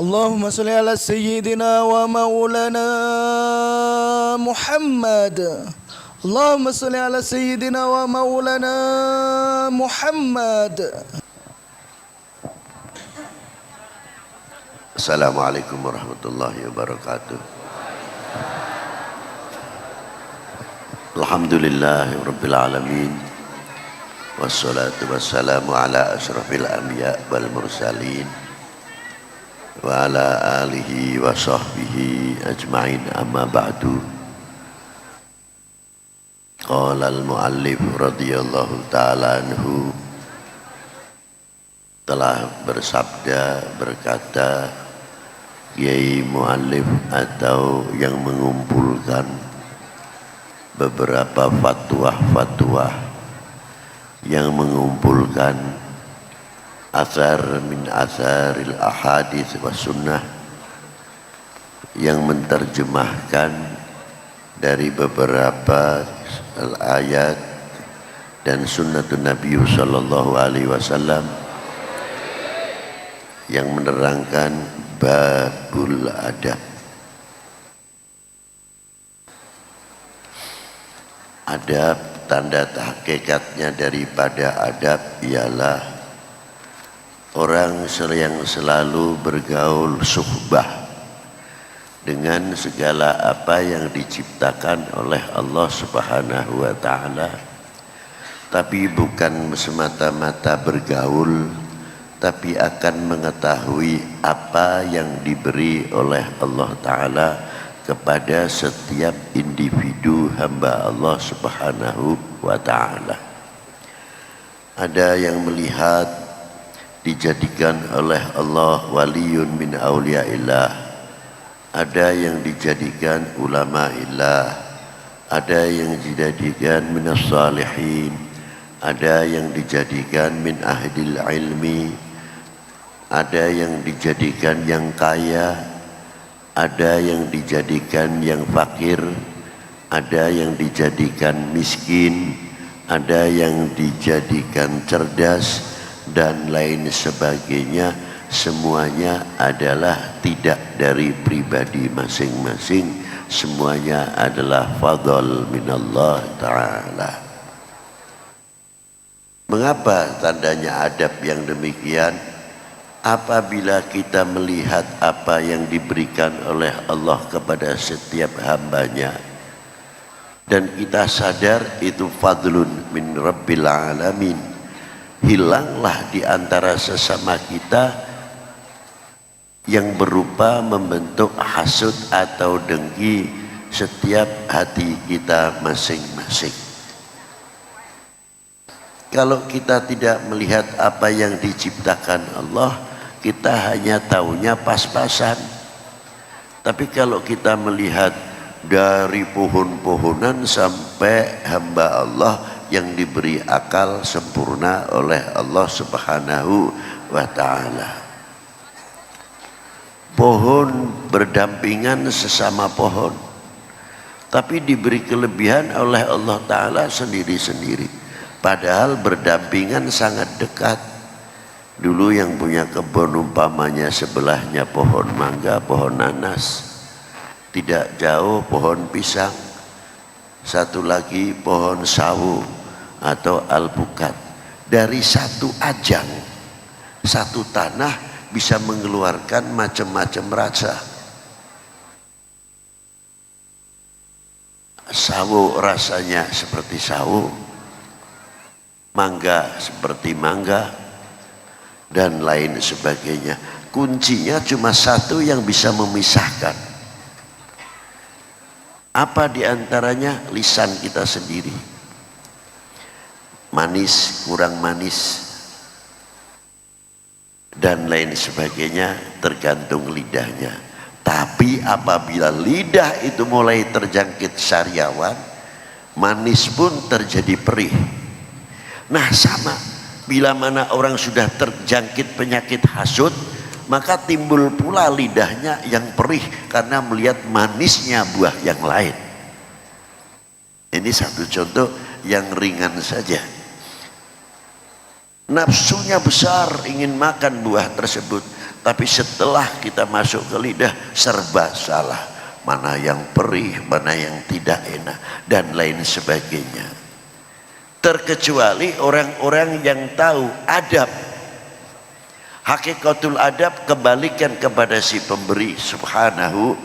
اللهم صل على سيدنا ومولانا محمد. اللهم صل على سيدنا ومولانا محمد. Assalamualaikum warahmatullahi wabarakatuh. Alhamdulillahi rabbil alamin. Wassalatu wassalamu ala asyrafil anbiya wal mursalin wa ala alihi wa sahbihi ajma'in, amma ba'du. Qala al-muallif radhiyallahu ta'ala anhu, telah bersabda, berkata Kiai Mu'allif atau yang mengumpulkan beberapa fatwa-fatwa, yang mengumpulkan asar min asaril ahadits wa sunnah, yang menterjemahkan dari beberapa ayat dan sunnatun Nabi sallallahu alaihi wasallam, yang menerangkan babul adab. Adab, tanda hakikatnya daripada adab ialah orang yang selalu bergaul suhbah dengan segala apa yang diciptakan oleh Allah Subhanahu wa ta'ala, tapi bukan semata-mata bergaul, tapi akan mengetahui apa yang diberi oleh Allah Ta'ala kepada setiap individu hamba Allah Subhanahu wa ta'ala. Ada yang melihat dijadikan oleh Allah waliyun min awliyaillah, ada yang dijadikan ulama'illah, ada yang dijadikan minas salihin, ada yang dijadikan min ahlil ilmi, ada yang dijadikan yang kaya, ada yang dijadikan yang fakir, ada yang dijadikan miskin, ada yang dijadikan cerdas, dan lain sebagainya. Semuanya adalah tidak dari pribadi masing-masing, semuanya adalah fadl minallah ta'ala. Mengapa tandanya adab yang demikian? Apabila kita melihat apa yang diberikan oleh Allah kepada setiap hambanya, dan kita sadar itu fadlun min rabbil alamin, hilanglah di antara sesama kita yang berupa membentuk hasud atau dengki setiap hati kita masing-masing. Kalau kita tidak melihat apa yang diciptakan Allah, kita hanya taunya pas-pasan. Tapi kalau kita melihat dari pohon-pohonan sampai hamba Allah yang diberi akal sempurna oleh Allah Subhanahu wa ta'ala. Pohon berdampingan sesama pohon, tapi diberi kelebihan oleh Allah Ta'ala sendiri-sendiri. Padahal berdampingan sangat dekat. Dulu yang punya kebun umpamanya sebelahnya pohon mangga, pohon nanas, tidak jauh pohon pisang, satu lagi pohon sawu atau alpukat. Dari satu ajang, satu tanah bisa mengeluarkan macam-macam rasa. Sawu rasanya seperti sawu, mangga seperti mangga, dan lain sebagainya. Kuncinya cuma satu yang bisa memisahkan. Apa diantaranya? Lisan kita sendiri. Manis, kurang manis, dan lain sebagainya tergantung lidahnya. Tapi apabila lidah itu mulai terjangkit sariawan, manis pun terjadi perih. Nah sama, bila mana orang sudah terjangkit penyakit hasud, maka timbul pula lidahnya yang perih karena melihat manisnya buah yang lain. Ini satu contoh yang ringan saja. Nafsunya besar ingin makan buah tersebut, Tapi setelah kita masuk ke lidah serba salah. Mana yang perih, mana yang tidak enak, dan lain sebagainya. Terkecuali orang-orang yang tahu adab. Hakikatul adab kembalikan kepada si pemberi subhanahu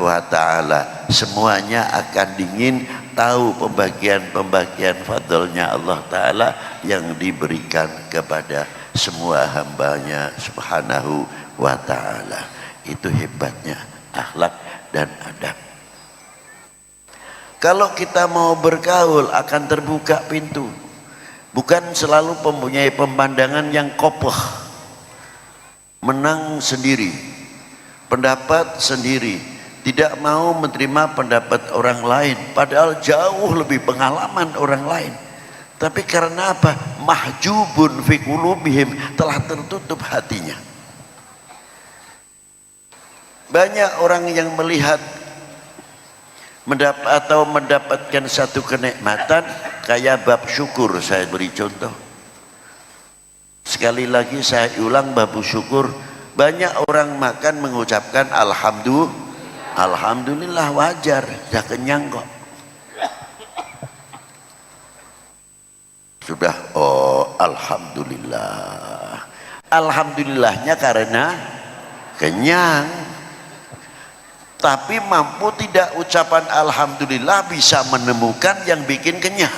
wa ta'ala. Semuanya akan dingin tahu pembagian-pembagian fadlnya Allah ta'ala yang diberikan kepada semua hambanya subhanahu wa ta'ala. Itu hebatnya akhlak dan adab. Kalau kita mau bergaul akan terbuka pintu. Bukan selalu mempunyai pemandangan yang kokoh, menang sendiri, pendapat sendiri, tidak mau menerima pendapat orang lain, padahal jauh lebih pengalaman orang lain. Tapi karena apa? Mahjubun fi qulubihim, telah tertutup hatinya. Banyak orang yang melihat mendapatkan satu kenikmatan kayak bab syukur. Saya beri contoh. Sekali lagi saya ulang, bab syukur. Banyak orang makan mengucapkan alhamdulillah, wajar, sudah kenyang kok. Sudah, oh alhamdulillah. Alhamdulillahnya karena kenyang. Tapi mampu tidak ucapan alhamdulillah bisa menemukan yang bikin kenyang.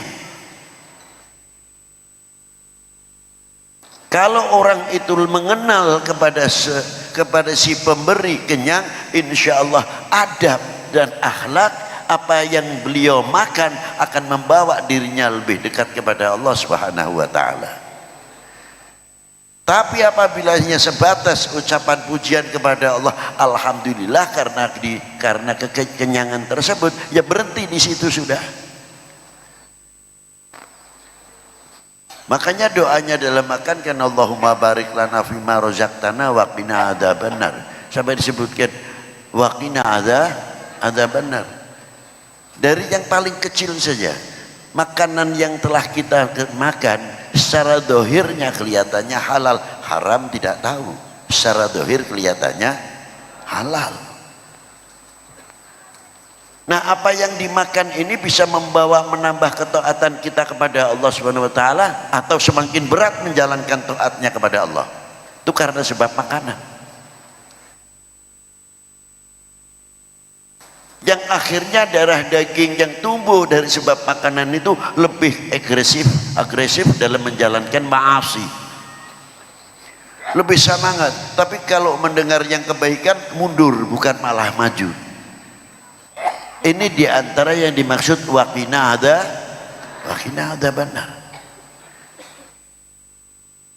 Kalau orang itu mengenal kepada si pemberi kenyang, insya Allah adab dan akhlak apa yang beliau makan akan membawa dirinya lebih dekat kepada Allah Subhanahu wa ta'ala. Tapi apabila hanya sebatas ucapan pujian kepada Allah, alhamdulillah, karena kekenyangan tersebut, ya berhenti di situ sudah. Makanya doanya dalam makan kan Allahumma barik lana fima rozaqtana wa qina adzabannar. Sampai disebutkan wa qina adzabannar. Dari yang paling kecil saja, makanan yang telah kita makan secara dohirnya kelihatannya halal, haram tidak tahu. Secara dohir kelihatannya halal. Nah, apa yang dimakan ini bisa menambah ketaatan kita kepada Allah Subhanahu wa taala atau semakin berat menjalankan taatnya kepada Allah. Itu karena sebab makanan. Yang akhirnya darah daging yang tumbuh dari sebab makanan itu lebih agresif dalam menjalankan maasi, lebih semangat. Tapi kalau mendengar yang kebaikan mundur, bukan malah maju. Ini diantara yang dimaksud waqina adzabannar.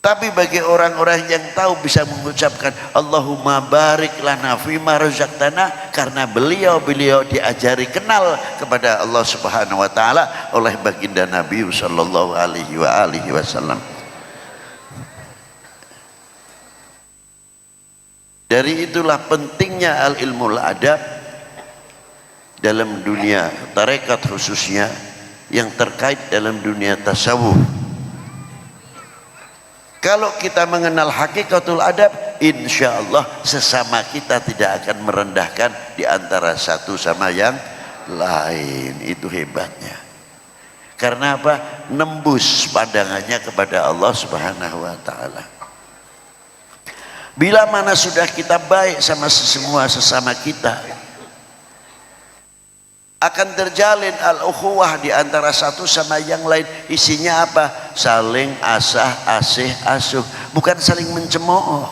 Tapi bagi orang-orang yang tahu bisa mengucapkan Allahumma barik lana fima razaqtana, karena beliau diajari kenal kepada Allah Subhanahu wa taala oleh baginda Nabi sallallahu alaihi wasallam. Dari itulah pentingnya al-ilmul adab dalam dunia tarekat khususnya yang terkait dalam dunia tasawuf. Kalau kita mengenal hakikatul adab, insya Allah sesama kita tidak akan merendahkan di antara satu sama yang lain. Itu hebatnya. Karena apa? Nembus pandangannya kepada Allah Subhanahu wa ta'ala. Bila mana sudah kita baik sama sesama kita, akan terjalin al-ukhuwah di antara satu sama yang lain. Isinya apa? Saling asuh, bukan saling mencemooh.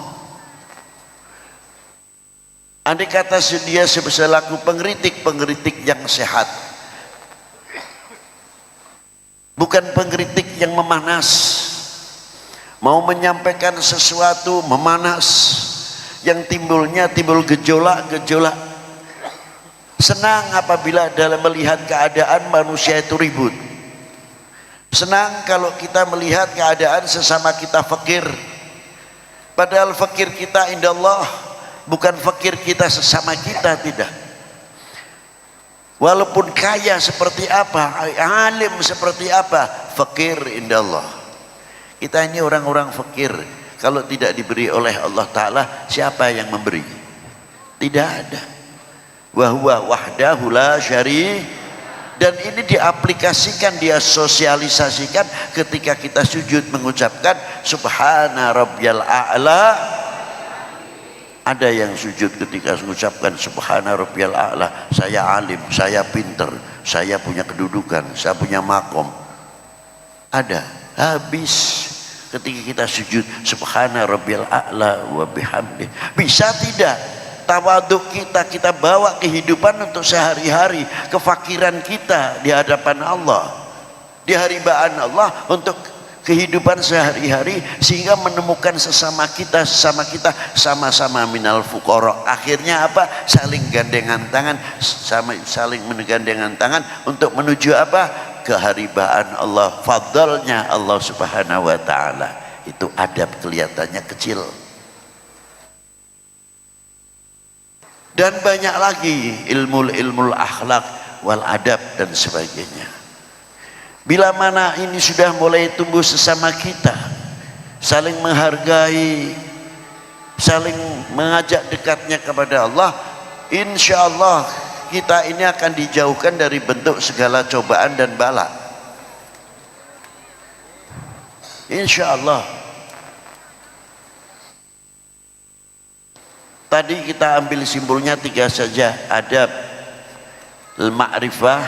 Andai kata dia selaku pengkritik yang sehat, bukan pengkritik yang memanas, mau menyampaikan sesuatu memanas, yang timbul gejolak. Senang apabila dalam melihat keadaan manusia itu ribut. Senang kalau kita melihat keadaan sesama kita fakir. Padahal fakir kita indallah, bukan fakir kita sesama kita, tidak. Walaupun kaya seperti apa, alim seperti apa, fakir indallah. Kita ini orang-orang fakir. Kalau tidak diberi oleh Allah Ta'ala, siapa yang memberi? Tidak ada. Wa huwa wahdahu la syari'. Dan ini diaplikasikan, dia sosialisasikan ketika kita sujud mengucapkan subhana rabbiyal a'la. Ada yang sujud ketika mengucapkan subhana rabbiyal a'la, saya alim, saya pinter, saya punya kedudukan, saya punya makom. Ada. Habis ketika kita sujud subhana rabbiyal a'la wa bihamdih. Bisa tidak tawaduk kita bawa kehidupan untuk sehari-hari, kefakiran kita di hadapan Allah, di haribaan Allah untuk kehidupan sehari-hari, sehingga menemukan sesama kita sama-sama minal fuqara. Akhirnya apa? Saling gandengan tangan, saling menggandengkan tangan untuk menuju apa? Keharibaan Allah, fadlnya Allah Subhanahu wa taala. Itu adab kelihatannya kecil. Dan banyak lagi ilmu akhlak wal adab dan sebagainya. Bila mana ini sudah mulai tumbuh sesama kita, saling menghargai, saling mengajak dekatnya kepada Allah, insya Allah kita ini akan dijauhkan dari bentuk segala cobaan dan bala. Insya Allah. Tadi kita ambil simpulnya 3 saja. Adab, al-ma'rifah,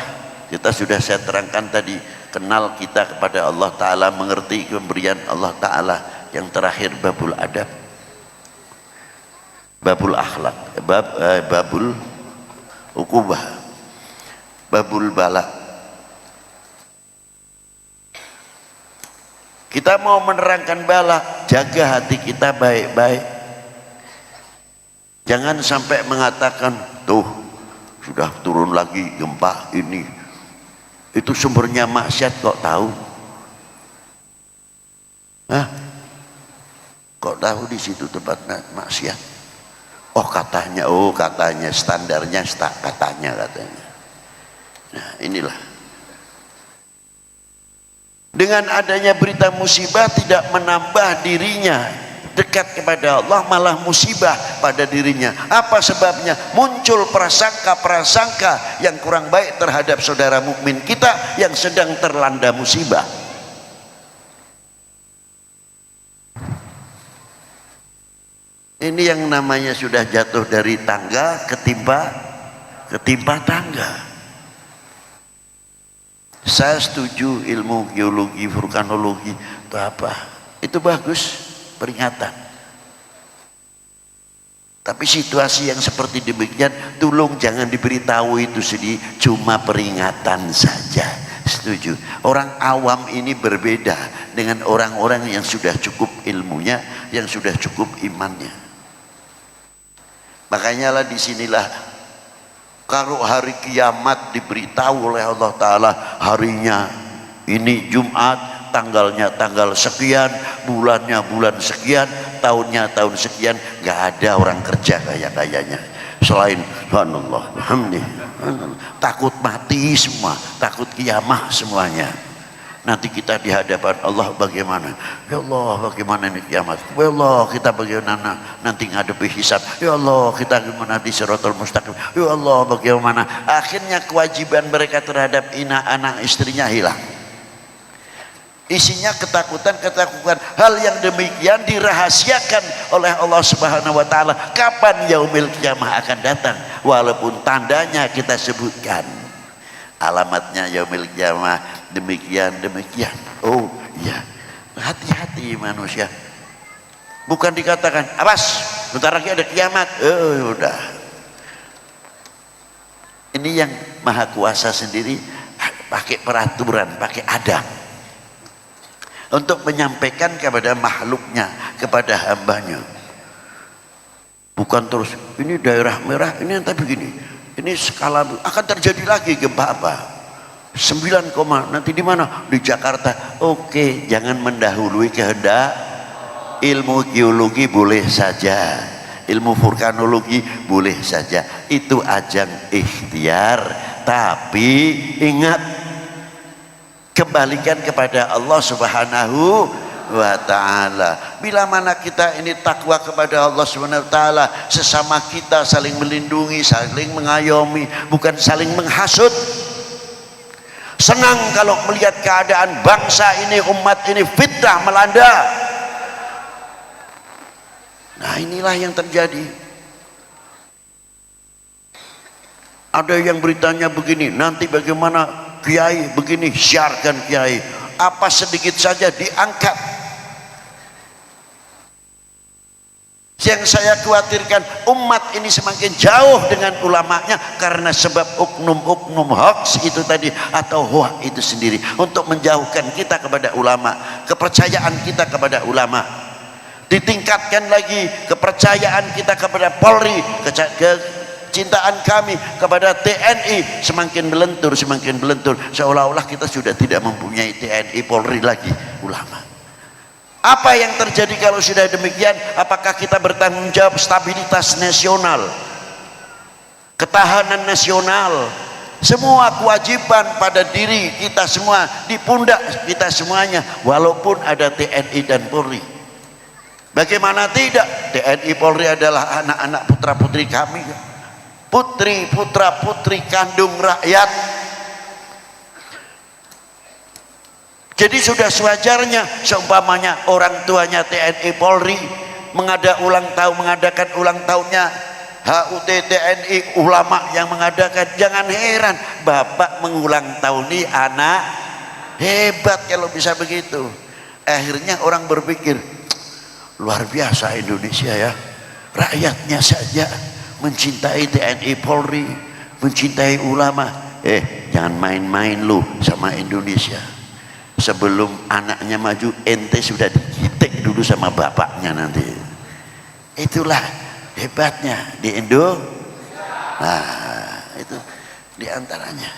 kita sudah saya terangkan tadi, kenal kita kepada Allah Ta'ala, mengerti pemberian Allah Ta'ala. Yang terakhir babul adab, babul akhlak, babul ukubah, babul bala. Kita mau menerangkan bala, jaga hati kita baik-baik. Jangan sampai mengatakan, tuh sudah turun lagi gempa ini, itu sumbernya maksiat, kok tahu? Hah? Kok tahu di situ tempat maksiat? Oh katanya standarnya katanya. Nah inilah, dengan adanya berita musibah tidak menambah dirinya dekat kepada Allah, malah musibah pada dirinya. Apa sebabnya? Muncul prasangka-prasangka yang kurang baik terhadap saudara mukmin kita yang sedang terlanda musibah. Ini yang namanya sudah jatuh dari tangga ketimpa tangga. Saya setuju ilmu geologi, vulkanologi itu apa? Itu bagus, peringatan. Tapi situasi yang seperti demikian, tolong jangan diberitahu itu sedih, cuma peringatan saja. Setuju. Orang awam ini berbeda dengan orang-orang yang sudah cukup ilmunya, yang sudah cukup imannya. Makanya lah disinilah kalau hari kiamat diberitahu oleh Allah Ta'ala, harinya ini Jumat, tanggalnya tanggal sekian, bulannya bulan sekian, tahunnya tahun sekian, nggak ada orang kerja kayaknya selain subhanallah alhamdulillah, takut mati semua, takut kiamah semuanya. Nanti kita di hadapan Allah bagaimana? Ya Allah, bagaimana ini kiamat? Ya Allah, kita bagaimana nanti ngadepi hisab? Ya Allah, kita bagaimana di siratal mustaqim? Ya Allah, bagaimana? Akhirnya kewajiban mereka terhadap anak istrinya hilang. Isinya ketakutan. Hal yang demikian dirahasiakan oleh Allah Subhanahu wa taala. Kapan yaumil kiamah akan datang? Walaupun tandanya kita sebutkan. Alamatnya yaumil kiamah demikian. Oh iya, hati-hati manusia. Bukan dikatakan, awas, bentar lagi ada kiamat. Oh udah. Ini yang Maha Kuasa sendiri pakai peraturan, pakai adab untuk menyampaikan kepada makhluknya, kepada hambanya. Bukan terus ini daerah merah, ini nanti begini, ini skala akan terjadi lagi gempa apa 9, nanti di mana? Di Jakarta. Oke, jangan mendahului kehendak. Ilmu geologi boleh saja, ilmu vulkanologi boleh saja, itu ajang ikhtiar. Tapi ingat, kembalikan kepada Allah Subhanahu wa ta'ala. Bila mana kita ini takwa kepada Allah Subhanahu wa taala, sesama kita saling melindungi, saling mengayomi, bukan saling menghasut. Senang kalau melihat keadaan bangsa ini, umat ini fitnah melanda. Nah, inilah yang terjadi. Ada yang beritanya begini, nanti bagaimana kiai begini, syiarkan kiai, apa sedikit saja diangkat. Yang saya khawatirkan, umat ini semakin jauh dengan ulamanya karena sebab oknum-oknum hoax itu tadi, atau hoax itu sendiri, untuk menjauhkan kita kepada ulama, kepercayaan kita kepada ulama. Ditingkatkan lagi kepercayaan kita kepada Polri, kecintaan kami kepada TNI semakin melentur, seolah-olah kita sudah tidak mempunyai TNI Polri lagi, ulama. Apa yang terjadi kalau sudah demikian? Apakah kita bertanggung jawab stabilitas nasional, ketahanan nasional, semua kewajiban pada diri kita semua, di pundak kita semuanya, walaupun ada TNI dan Polri. Bagaimana tidak? TNI Polri adalah anak-anak putra putri kami, putra putri kandung rakyat. Jadi sudah sewajarnya seumpamanya orang tuanya TNI Polri mengadakan ulang tahunnya HUT TNI, ulama yang mengadakan. Jangan heran bapak mengulang tahuni anak, hebat kalau bisa begitu. Akhirnya orang berpikir, luar biasa Indonesia ya, rakyatnya saja mencintai TNI Polri, mencintai ulama. Jangan main-main lu sama Indonesia. Sebelum anaknya maju, ente sudah digitik dulu sama bapaknya nanti. Itulah hebatnya di Indo. Nah, itu diantaranya.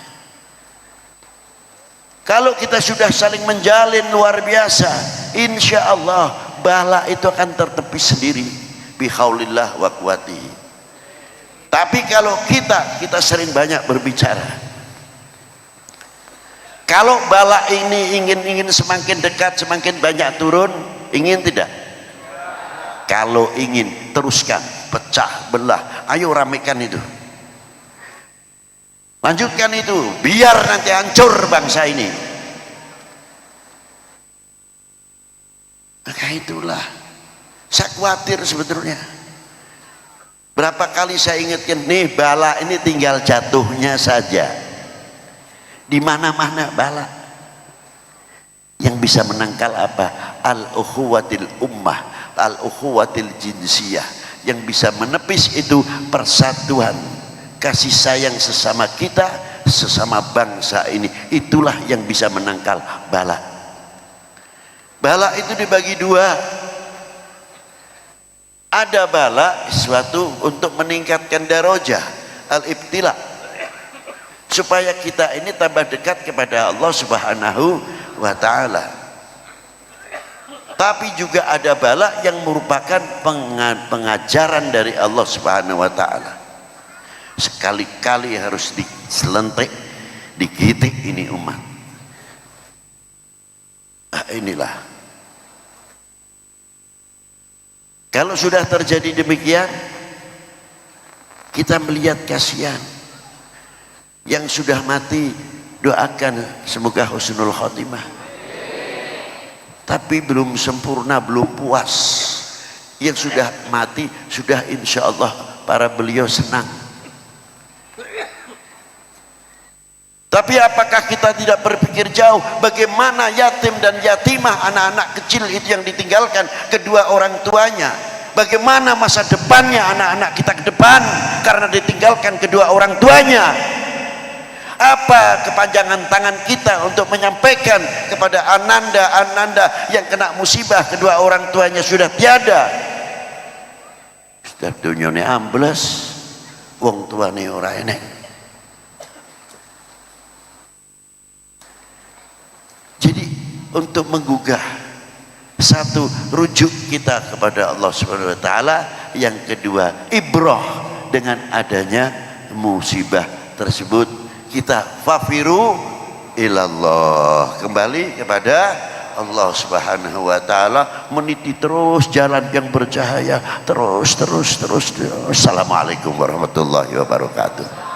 Kalau kita sudah saling menjalin luar biasa, insya Allah bala itu akan tertepis sendiri bihaulillah wa quwwati. Tapi kalau kita sering banyak berbicara, kalau bala ini ingin semakin dekat, semakin banyak turun, ingin tidak? Kalau ingin, teruskan, pecah belah, ayo ramekan itu, lanjutkan itu, biar nanti hancur bangsa ini. Maka itulah saya khawatir sebetulnya. Berapa kali saya ingatkan, nih bala ini tinggal jatuhnya saja. Di mana-mana bala. Yang bisa menangkal apa? Al-ukhuwatil ummah, al-ukhuwatil jinsiyah. Yang bisa menepis itu persatuan, kasih sayang sesama kita, sesama bangsa ini. Itulah yang bisa menangkal bala. Bala itu dibagi dua. Ada bala sesuatu untuk meningkatkan darajah, al-ibtila, supaya kita ini tambah dekat kepada Allah Subhanahu wa ta'ala. Tapi juga ada bala yang merupakan pengajaran dari Allah Subhanahu wa ta'ala. Sekali-kali harus diselentik, digitik ini umat. Nah, inilah. Kalau sudah terjadi demikian, kita melihat kasihan. Yang sudah mati, doakan semoga husnul khotimah. Tapi belum sempurna, belum puas. Yang sudah mati, sudah insya Allah para beliau senang. Tapi apakah kita tidak berpikir jauh, bagaimana yatim dan yatimah, anak-anak kecil itu yang ditinggalkan kedua orang tuanya? Bagaimana masa depannya anak-anak kita ke depan karena ditinggalkan kedua orang tuanya? Apa kepanjangan tangan kita untuk menyampaikan kepada ananda yang kena musibah kedua orang tuanya sudah tiada? Setiap dunyane ambles, wong tuane ora enek. Jadi untuk menggugah, satu, rujuk kita kepada Allah Subhanahu wa taala, yang kedua ibrah dengan adanya musibah tersebut. Kita fafiru ilallah, kembali kepada Allah Subhanahu wa taala meniti terus jalan yang bercahaya, terus. Assalamualaikum warahmatullahi wabarakatuh.